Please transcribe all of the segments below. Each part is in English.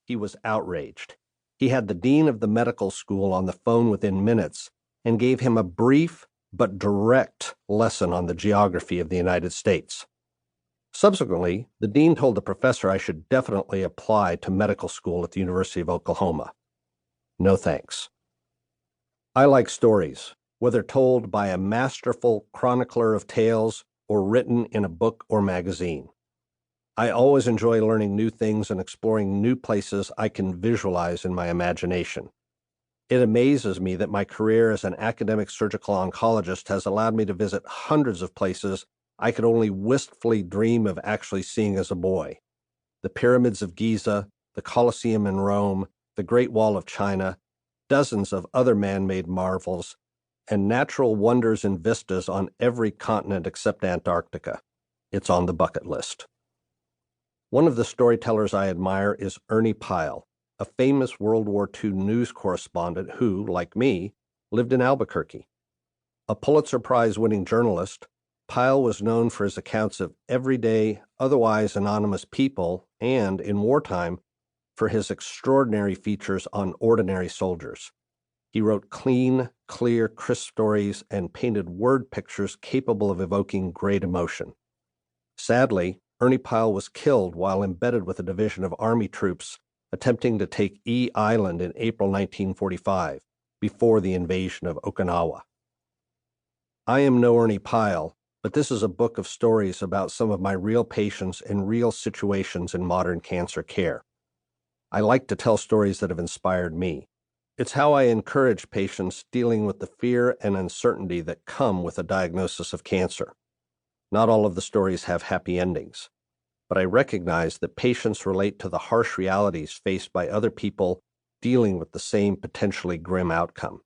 He was outraged. He had the dean of the medical school on the phone within minutes and gave him a brief but direct lesson on the geography of the United States. Subsequently, the dean told the professor I should definitely apply to medical school at the University of Oklahoma. No thanks. I like stories, whether told by a masterful chronicler of tales or written in a book or magazine. I always enjoy learning new things and exploring new places I can visualize in my imagination. It amazes me that my career as an academic surgical oncologist has allowed me to visit hundreds of places I could only wistfully dream of actually seeing as a boy. The pyramids of Giza, the Colosseum in Rome, the Great Wall of China, dozens of other man-made marvels, and natural wonders and vistas on every continent except Antarctica. It's on the bucket list. One of the storytellers I admire is Ernie Pyle, a famous World War II news correspondent who, like me, lived in Albuquerque. A Pulitzer Prize-winning journalist, Pyle was known for his accounts of everyday, otherwise anonymous people and, in wartime, for his extraordinary features on ordinary soldiers. He wrote clean, clear, crisp stories and painted word pictures capable of evoking great emotion. Sadly, Ernie Pyle was killed while embedded with a division of Army troops attempting to take E Island in April 1945, before the invasion of Okinawa. I am no Ernie Pyle, but this is a book of stories about some of my real patients and real situations in modern cancer care. I like to tell stories that have inspired me. It's how I encourage patients dealing with the fear and uncertainty that come with a diagnosis of cancer. Not all of the stories have happy endings, but I recognize that patients relate to the harsh realities faced by other people dealing with the same potentially grim outcome,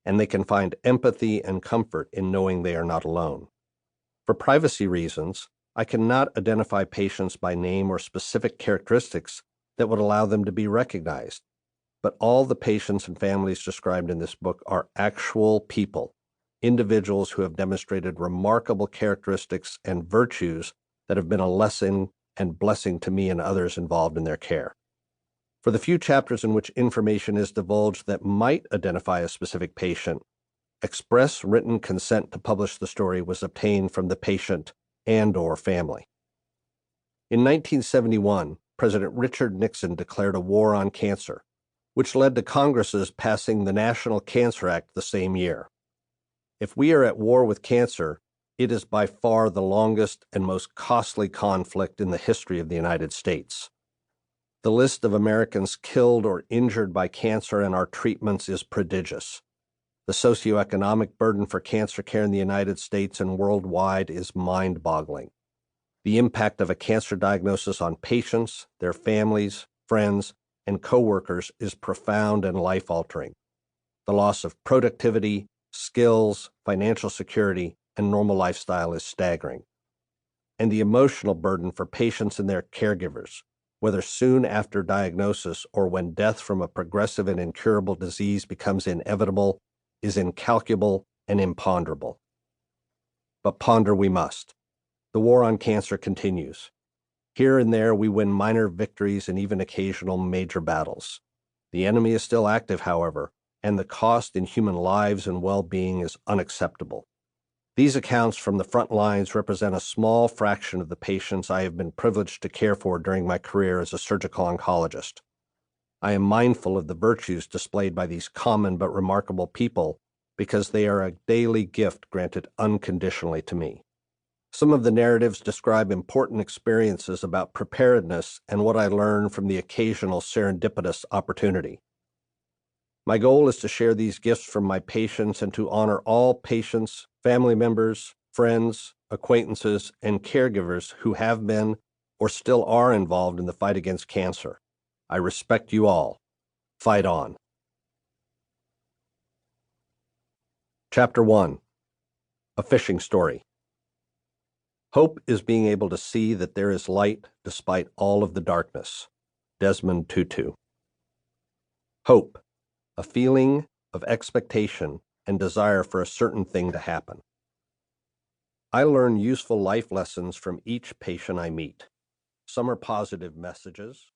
and they can find empathy and comfort in knowing they are not alone. For privacy reasons, I cannot identify patients by name or specific characteristics that would allow them to be recognized, but all the patients and families described in this book are actual people, individuals who have demonstrated remarkable characteristics and virtues that have been a lesson and blessing to me and others involved in their care. For the few chapters in which information is divulged that might identify a specific patient, express written consent to publish the story was obtained from the patient and/or family. In 1971, President Richard Nixon declared a war on cancer, which led to Congress's passing the National Cancer Act the same year. If we are at war with cancer, it is by far the longest and most costly conflict in the history of the United States. The list of Americans killed or injured by cancer and our treatments is prodigious. The socioeconomic burden for cancer care in the United States and worldwide is mind-boggling. The impact of a cancer diagnosis on patients, their families, friends, and coworkers is profound and life-altering. The loss of productivity, skills, financial security, and normal lifestyle is staggering. And the emotional burden for patients and their caregivers, whether soon after diagnosis or when death from a progressive and incurable disease becomes inevitable, is incalculable and imponderable. But ponder we must. The war on cancer continues. Here and there we win minor victories and even occasional major battles. The enemy is still active, however, and the cost in human lives and well-being is unacceptable. These accounts from the front lines represent a small fraction of the patients I have been privileged to care for during my career as a surgical oncologist. I am mindful of the virtues displayed by these common but remarkable people because they are a daily gift granted unconditionally to me. Some of the narratives describe important experiences about preparedness and what I learned from the occasional serendipitous opportunity. My goal is to share these gifts from my patients and to honor all patients, family members, friends, acquaintances, and caregivers who have been or still are involved in the fight against cancer. I respect you all. Fight on. Chapter 1. A Fishing Story. Hope is being able to see that there is light despite all of the darkness. Desmond Tutu. Hope, a feeling of expectation and desire for a certain thing to happen. I learn useful life lessons from each patient I meet. Some are positive messages.